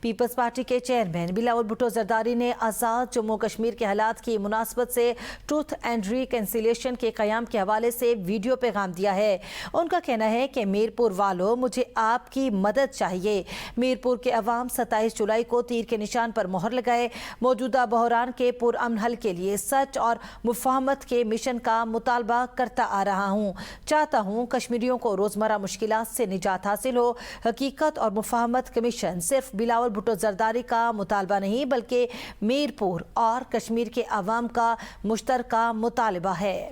Peoples party کے chairman Bilawal Bhutto Zardari نے آزاد جموں کشمیر کے حالات کی مناسبت سے ٹروتھ اینڈ ریکنسیلیشن کے قیام کے حوالے سے ویڈیو پیغام دیا ہے۔ ان کا کہنا ہے کہ میر پور والوں، مجھے آپ کی مدد چاہیے۔ میر پور کے عوام 27 جولائی کو تیر کے نشان پر مہر لگائے۔ موجودہ بحران کے پرامن حل کے لیے سچ اور مفاہمت کے مشن کا مطالبہ کرتا آ رہا ہوں۔ چاہتا ہوں کشمیریوں کو روزمرہ مشکلات سے نجات حاصل ہو۔ حقیقت اور مفاہمت کمیشن صرف بلاول بھٹو زرداری کا مطالبہ نہیں بلکہ میر پور اور کشمیر کے عوام کا مشترکہ مطالبہ ہے۔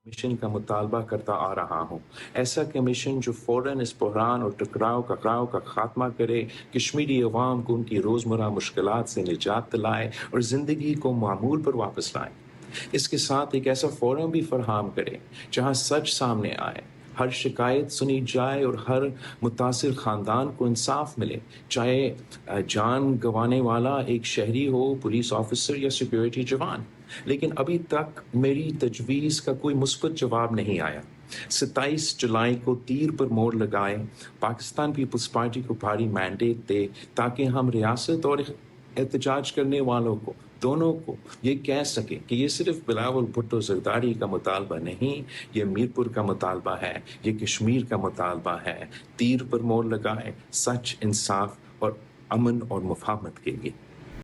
کمیشن کا مطالبہ کرتا آ رہا ہوں، ایسا کمیشن جو فوراً اس بحران اور ٹکراؤ کا خاتمہ کرے، کشمیری عوام کو ان کی روزمرہ مشکلات سے نجات دلائے اور زندگی کو معمول پر واپس لائے۔ اس کے ساتھ ایک ایسا فورم بھی فراہم کرے جہاں سچ سامنے آئے، ہر شکایت سنی جائے اور ہر متاثر خاندان کو انصاف ملے، چاہے جان گنوانے والا ایک شہری ہو، پولیس آفیسر یا سیکیورٹی جوان۔ لیکن ابھی تک میری تجویز کا کوئی مثبت جواب نہیں آیا۔ 27 جولائی کو تیر پر مور لگائے، پاکستان پیپلز پارٹی کو بھاری مینڈیٹ دے تاکہ ہم ریاست اور احتجاج کرنے والوں کو دونوں کو یہ کہہ سکیں کہ یہ صرف بلاول بھٹو زرداری کا مطالبہ نہیں، یہ میر پور کا مطالبہ ہے، یہ کشمیر کا مطالبہ ہے۔ تیر پر مور لگائے، سچ، انصاف اور امن اور مفاہمت کے لیے۔